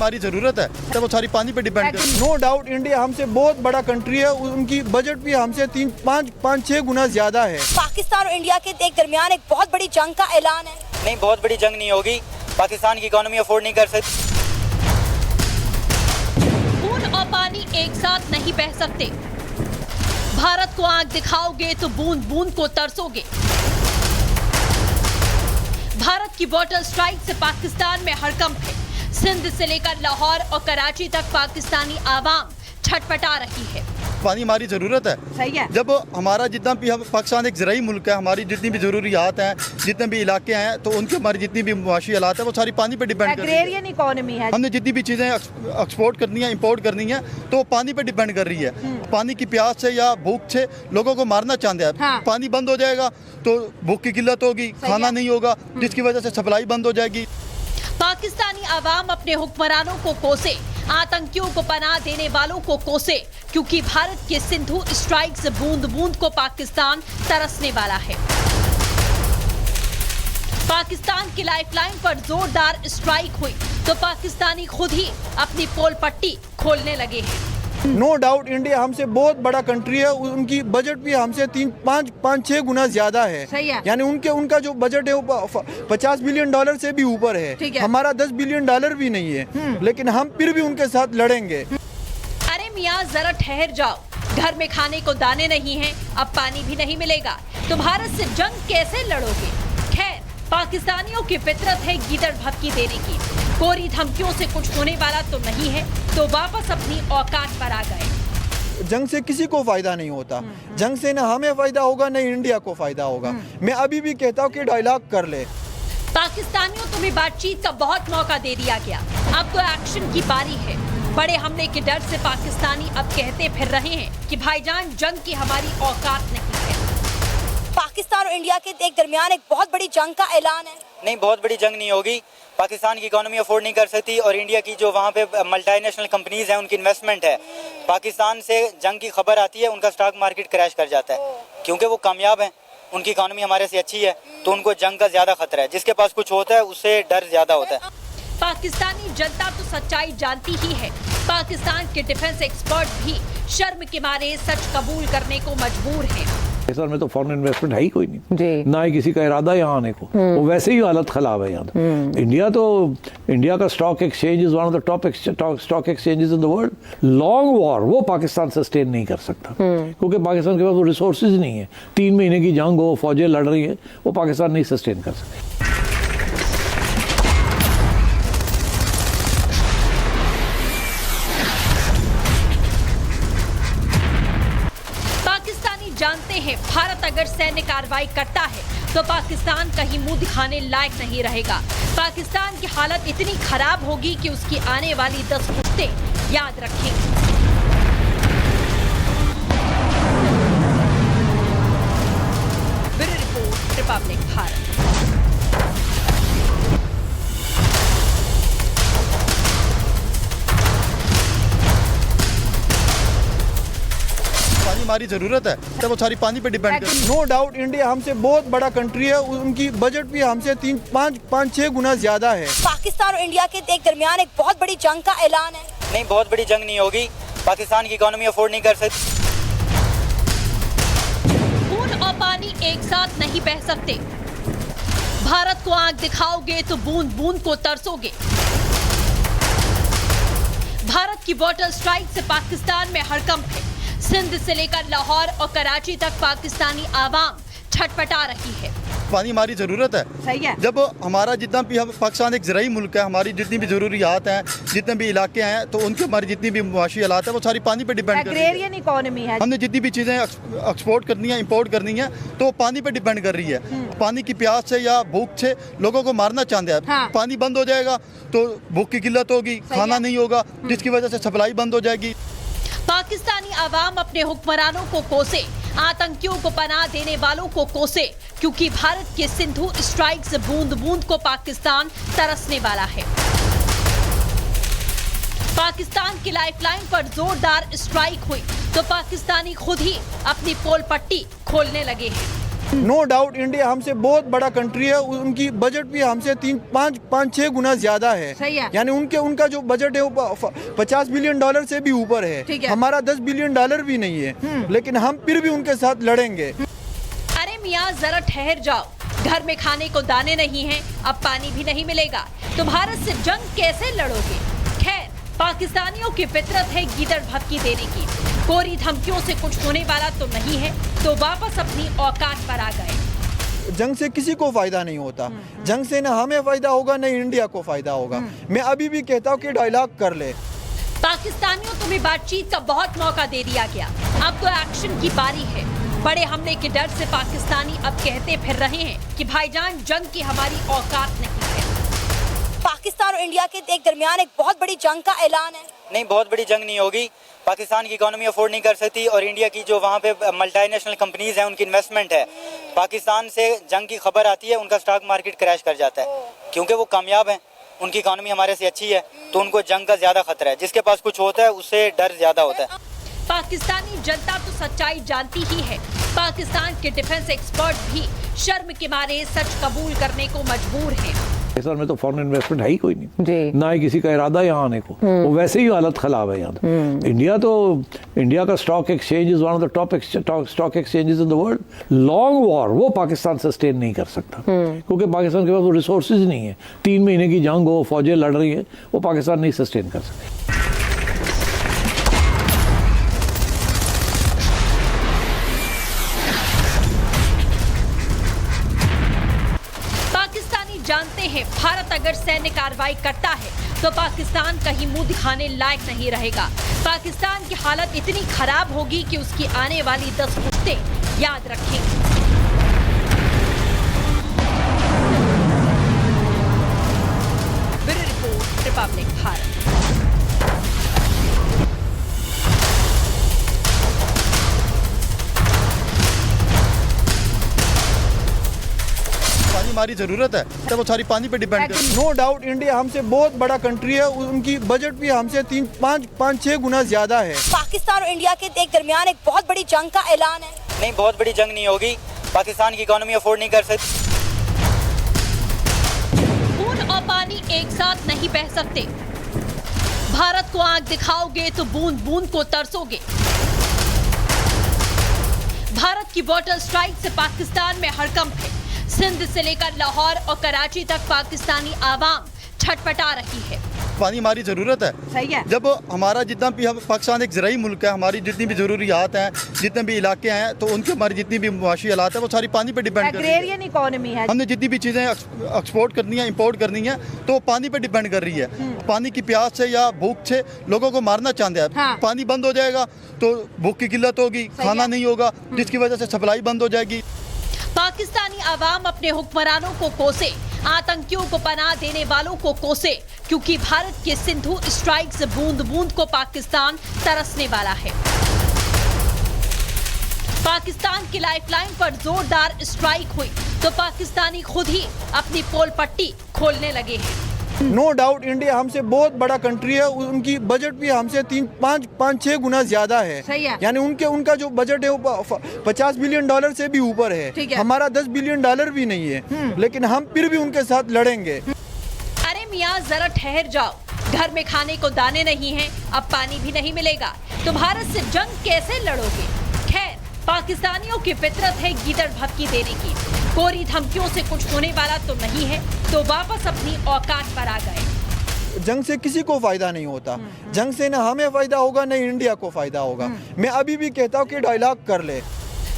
हमारी ज़रूरत है तो वो सारी पानी पे डिपेंड करती है। नो डाउट इंडिया हमसे बहुत बड़ा कंट्री है, उनकी बजट भी हमसे 5-6 गुना ज्यादा है। पाकिस्तान और इंडिया के दरमियान एक बहुत बड़ी जंग का ऐलान है। नहीं, बहुत बड़ी जंग नहीं होगी, पाकिस्तान की इकोनॉमी अफोर्ड नहीं कर सकती। खून और पानी एक साथ नहीं बह सकते। भारत को आंख दिखाओगे तो बूंद बूंद को तरसोगे। भारत की वाटर स्ट्राइक से पाकिस्तान में हड़कंप है। सिंध से लेकर लाहौर और कराची तक पाकिस्तानी आवाम छटपटा रही है। पानी हमारी ज़रूरत है। सही है। जब हमारा जितना भी, हम पाकिस्तान एक ज़राई मुल्क है, हमारी जितनी भी ज़रूरियात हैं, जितने भी इलाके हैं, तो उनके हमारी जितनी भी मुआशी हालात है वो सारी पानी पे डिपेंड कर रही है। एग्रेरियन इकोनॉमी है। हमने जितनी भी चीज़ें एक्सपोर्ट करनी है, इंपोर्ट करनी है, तो वो पानी पे डिपेंड कर रही है। पानी की प्यास से या भूख से लोगों को मारना चाहते हैं। हाँ। पानी बंद हो जाएगा तो भूख की किल्लत होगी, खाना नहीं होगा, जिसकी वजह से सप्लाई बंद हो जाएगी। पाकिस्तानी आवाम अपने हुक्मरानों को कोसे, आतंकियों को पनाह देने वालों को कोसे, क्योंकि भारत के सिंधु स्ट्राइक से बूंद बूंद को पाकिस्तान तरसने वाला है। पाकिस्तान की लाइफलाइन पर जोरदार स्ट्राइक हुई तो पाकिस्तानी खुद ही अपनी पोल पट्टी खोलने लगे हैं। नो डाउट इंडिया हमसे बहुत बड़ा कंट्री है, उनकी बजट भी हमसे 5-6 गुना ज्यादा है। सही है। यानी उनका जो बजट है वो $50 बिलियन से भी ऊपर है। हमारा $10 बिलियन भी नहीं है, लेकिन हम फिर भी उनके साथ लड़ेंगे। अरे मियाँ जरा ठहर जाओ, घर में खाने को दाने नहीं हैं, अब पानी भी नहीं मिलेगा तो भारत से जंग कैसे लड़ोगे। खैर, पाकिस्तानियों की फितरत है गीदड़ भभकी देने की। कोरी धमकियों से कुछ होने वाला तो नहीं है तो वापस अपनी औकात पर आ गए। जंग से किसी को फायदा नहीं होता। जंग से न हमें फायदा होगा न इंडिया को फायदा होगा। मैं अभी भी कहता हूँ कि डायलॉग कर ले। पाकिस्तानियों, तुम्हें बातचीत का बहुत मौका दे दिया गया, अब तो एक्शन की बारी है। बड़े हमले के डर से पाकिस्तानी अब कहते फिर रहे हैं कि भाईजान जंग की हमारी औकात नहीं है। पाकिस्तान और इंडिया के दरमियान एक बहुत बड़ी जंग का ऐलान है। नहीं, बहुत बड़ी जंग नहीं होगी, पाकिस्तान की इकोनॉमी अफोर्ड नहीं कर सकती। और इंडिया की जो वहाँ पे मल्टीनेशनल कंपनीज हैं, उनकी इन्वेस्टमेंट है, पाकिस्तान से जंग की खबर आती है, उनका स्टॉक मार्केट क्रैश कर जाता है, क्योंकि वो कामयाब हैं, उनकी इकोनॉमी हमारे से अच्छी है, तो उनको जंग का ज़्यादा खतरा है। जिसके पास कुछ होता है उससे डर ज़्यादा होता है। पाकिस्तानी जनता तो सच्चाई जानती ही है। पाकिस्तान के डिफेंस एक्सपर्ट भी शर्म के मारे सच कबूल करने को मजबूर हैं। पाकिस्तान में तो फॉरेन इन्वेस्टमेंट है ही कोई नहीं, ना ही किसी का इरादा यहाँ आने को। वो वैसे ही हालत खराब है यहाँ। इंडिया का stock exchange is one of the top stock exchanges in the world. Long war वो पाकिस्तान सस्टेन नहीं कर सकता, क्योंकि पाकिस्तान के पास वो रिसोर्सेज नहीं है। 3 महीने की जंग हो, फौजें लड़ रही है, वो पाकिस्तान नहीं सस्टेन कर सकती। जानते हैं भारत अगर सैन्य कार्रवाई करता है तो पाकिस्तान कहीं मुंह दिखाने लायक नहीं रहेगा। पाकिस्तान की हालत इतनी खराब होगी कि उसकी आने वाली 10 पुश्तें याद रखेंगी। Bureau report, Republic Bharat. हमारी ज़रूरत है तो वो सारी पानी पे डिपेंड करती है। नो डाउट इंडिया हमसे बहुत बड़ा कंट्री है, उनकी बजट भी हमसे 5-6 गुना ज्यादा है। पाकिस्तान और इंडिया के दरमियान एक बहुत बड़ी जंग का ऐलान है। नहीं, बहुत बड़ी जंग नहीं होगी, पाकिस्तान की इकोनॉमी अफोर्ड नहीं कर सकती। खून और पानी एक साथ नहीं बह सकते। भारत को आंख दिखाओगे तो बूंद बूंद को तरसोगे। भारत की वाटर स्ट्राइक से पाकिस्तान में हड़कंप है। सिंध से लेकर लाहौर और कराची तक पाकिस्तानी आवाम छटपटा रही है। पानी हमारी ज़रूरत है। सही है। जब हमारा जितना भी, हम पाकिस्तान एक ज़राई मुल्क है, हमारी जितनी भी ज़रूरियात हैं, जितने भी इलाके हैं, तो उनके हमारी जितनी भी मुआशी हालात है वो सारी पानी पे डिपेंड कर रही है। एग्रेरियन इकोनॉमी है। हमने जितनी भी चीज़ें एक्सपोर्ट करनी है, इंपोर्ट करनी है, तो वो पानी पे डिपेंड कर रही है। पानी की प्यास से या भूख से लोगों को मारना चाहते हैं। हाँ। पानी बंद हो जाएगा तो भूख की किल्लत होगी, खाना नहीं होगा, जिसकी वजह से सप्लाई बंद हो जाएगी। पाकिस्तानी आवाम अपने हुक्मरानों को कोसे, आतंकियों को पनाह देने वालों को कोसे, क्योंकि भारत के सिंधु स्ट्राइक से बूंद बूंद को पाकिस्तान तरसने वाला है। पाकिस्तान की लाइफलाइन पर जोरदार स्ट्राइक हुई तो पाकिस्तानी खुद ही अपनी पोल पट्टी खोलने लगे हैं। नो डाउट इंडिया हमसे बहुत बड़ा कंट्री है, उनकी बजट भी हमसे 3-5-6 गुना ज्यादा है। सही है। यानी उनका जो बजट है वो $50 बिलियन से भी ऊपर है। हमारा $10 बिलियन भी नहीं है, लेकिन हम फिर भी उनके साथ लड़ेंगे। अरे मियाँ जरा ठहर जाओ, घर में खाने को दाने नहीं हैं, अब पानी भी नहीं मिलेगा, तो भारत से जंग कैसे लड़ोगे? खैर, पाकिस्तानियों की फितरत है गीदड़ भभकी देने की। कोरी धमकियों से कुछ होने वाला तो नहीं है, तो वापस अपनी औकात पर आ गए। जंग से किसी को फायदा नहीं होता, जंग से न हमें फायदा होगा न इंडिया को फायदा होगा। मैं अभी भी कहता हूँ कि डायलॉग कर ले। पाकिस्तानियों, तुम्हें बातचीत का बहुत मौका दे दिया गया, अब तो एक्शन की बारी है। बड़े हमले के डर से पाकिस्तानी अब कहते फिर रहे हैं कि भाईजान जंग की हमारी औकात नहीं है। पाकिस्तान और इंडिया के एक दरमियान एक बहुत बड़ी जंग का ऐलान है। नहीं, बहुत बड़ी जंग नहीं होगी। पाकिस्तान की इकोनॉमी अफोर्ड नहीं कर सकती और इंडिया की जो वहाँ पे मल्टीनेशनल कंपनीज हैं उनकी इन्वेस्टमेंट है। पाकिस्तान से जंग की खबर आती है, उनका स्टॉक मार्केट क्रैश कर जाता है, क्योंकि वो कामयाब हैं, उनकी इकोनॉमी हमारे से अच्छी है, तो उनको जंग का ज्यादा खतरा है। जिसके पास कुछ होता है उससे डर ज्यादा होता है। पाकिस्तानी जनता तो सच्चाई जानती ही है, पाकिस्तान के डिफेंस एक्सपर्ट भी शर्म के मारे सच कबूल करने को मजबूर हैं। सर में तो फॉरेन इन्वेस्टमेंट है ही कोई नहीं, ना ही किसी का इरादा यहाँ आने को। वो वैसे ही हालत खराब है यहाँ। इंडिया का stock exchange is one of the top stock exchanges in the world. Long war वो पाकिस्तान सस्टेन नहीं कर सकता, क्योंकि पाकिस्तान के पास वो रिसोर्सेज नहीं है। 3 महीने की जंग हो, फौजें लड़ रही है, वो पाकिस्तान नहीं सस्टेन कर सकती। जानते हैं भारत अगर सैन्य कार्रवाई करता है तो पाकिस्तान कहीं मुंह दिखाने लायक नहीं रहेगा। पाकिस्तान की हालत इतनी खराब होगी कि उसकी आने वाली 10 पुश्तें याद रखेंगी। Bureau report, Republic Bharat. हमारी जरूरत है तो वो सारी पानी पे डिपेंड है। नो डाउट इंडिया हमसे बहुत बड़ा कंट्री है, उनकी बजट भी हमसे 3-5-6 गुना ज्यादा है। पाकिस्तान और इंडिया के एक दरमियान एक बहुत बड़ी जंग का ऐलान है। नहीं, बहुत बड़ी जंग नहीं होगी। पाकिस्तान की इकोनॉमी अफोर्ड नहीं कर सकती। खून और पानी एक साथ नहीं बह सकते। भारत को आंख दिखाओगे तो बूंद बूंद को तरसोगे। भारत की वाटर स्ट्राइक से पाकिस्तान में हड़कंप है। सिंध से लेकर लाहौर और कराची तक पाकिस्तानी आवाम छटपटा रही है। पानी हमारी ज़रूरत है। सही है। जब हमारा जितना भी, हम पाकिस्तान एक ज़राई मुल्क है, हमारी जितनी भी ज़रूरियात हैं, जितने भी इलाके हैं, तो उनकी हमारी जितनी भी मुआशी हालात है वो सारी पानी पे डिपेंड कर रही है। एग्रेरियन इकोनॉमी है। हमने जितनी भी चीज़ें एक्सपोर्ट करनी है, इंपोर्ट करनी है, तो वो पानी पे डिपेंड कर रही है। पानी की प्यास से या भूख से लोगों को मारना चाहते हैं। हाँ। पानी बंद हो जाएगा तो भूख की किल्लत होगी, खाना नहीं होगा, जिसकी वजह से सप्लाई बंद हो जाएगी। पाकिस्तानी आवाम अपने हुक्मरानों को कोसे, आतंकियों को पनाह देने वालों को कोसे, क्योंकि भारत के सिंधु स्ट्राइक से बूंद बूंद को पाकिस्तान तरसने वाला है। पाकिस्तान की लाइफलाइन पर जोरदार स्ट्राइक हुई तो पाकिस्तानी खुद ही अपनी पोल पट्टी खोलने लगे हैं। नो डाउट इंडिया हमसे बहुत बड़ा कंट्री है, उनकी बजट भी हमसे 3-5-6 गुना ज्यादा है। सही है। यानी उनका जो बजट है वो $50 बिलियन से भी ऊपर है। हमारा $10 बिलियन भी नहीं है, लेकिन हम फिर भी उनके साथ लड़ेंगे। अरे मियाँ जरा ठहर जाओ, घर में खाने को दाने नहीं हैं, अब पानी भी नहीं मिलेगा, तो भारत से जंग कैसे लड़ोगे? खैर, पाकिस्तानियों की फितरत है गीदड़ भभकी देने की। कोरी धमकियों से कुछ होने वाला तो नहीं है, तो वापस अपनी औकात पर आ गए। जंग से किसी को फायदा नहीं होता, जंग से न हमें फायदा होगा न इंडिया को फायदा होगा। मैं अभी भी कहता हूँ कि डायलॉग कर ले।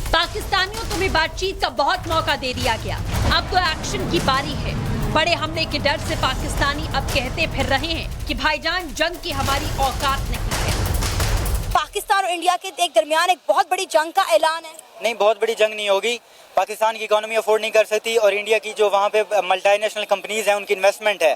पाकिस्तानियों, तुम्हें बातचीत का बहुत मौका दे दिया गया, अब तो एक्शन की बारी है। बड़े हमले के डर से पाकिस्तानी अब कहते फिर रहे हैं कि भाईजान जंग की हमारी औकात नहीं है। पाकिस्तान और इंडिया के एक दरमियान एक बहुत बड़ी जंग का ऐलान है। नहीं, बहुत बड़ी जंग नहीं होगी। पाकिस्तान की इकोनॉमी अफोर्ड नहीं कर सकती और इंडिया की जो वहाँ पे मल्टीनेशनल कंपनीज हैं उनकी इन्वेस्टमेंट है।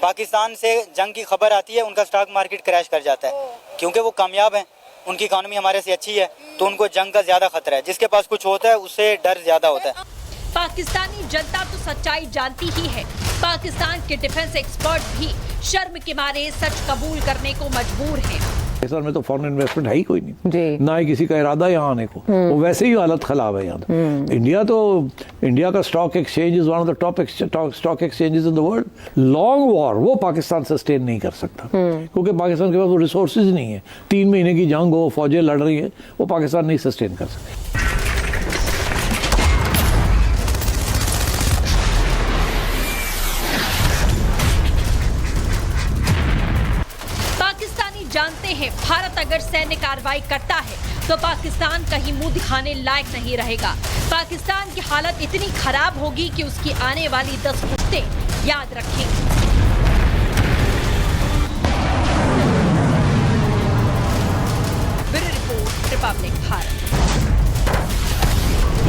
पाकिस्तान से जंग की खबर आती है, उनका स्टॉक मार्केट क्रैश कर जाता है, क्योंकि वो कामयाब हैं, उनकी इकोनॉमी हमारे से अच्छी है, तो उनको जंग का ज्यादा खतरा है। जिसके पास कुछ होता है उससे डर ज्यादा होता है। पाकिस्तानी जनता तो सच्चाई जानती ही है, पाकिस्तान के डिफेंस एक्सपर्ट भी शर्म के मारे सच कबूल करने को मजबूर हैं। पाकिस्तान में तो फॉरेन इन्वेस्टमेंट है ही कोई नहीं जी। ना ही किसी का इरादा यहाँ आने को, वो वैसे ही हालत खराब है यहाँ। इंडिया का stock exchange is one of the top stock exchanges in the world. Long war वो पाकिस्तान सस्टेन नहीं कर सकता, क्योंकि पाकिस्तान के पास वो रिसोर्सेज नहीं है। 3 महीने की जंग हो, फौजें लड़ रही है, वो पाकिस्तान नहीं सस्टेन कर सकती। जानते हैं भारत अगर सैन्य कार्रवाई करता है तो पाकिस्तान कहीं मुंह दिखाने लायक नहीं रहेगा। पाकिस्तान की हालत इतनी खराब होगी कि उसकी आने वाली 10 पुश्तें याद रखेंगी। Bureau report, Republic Bharat.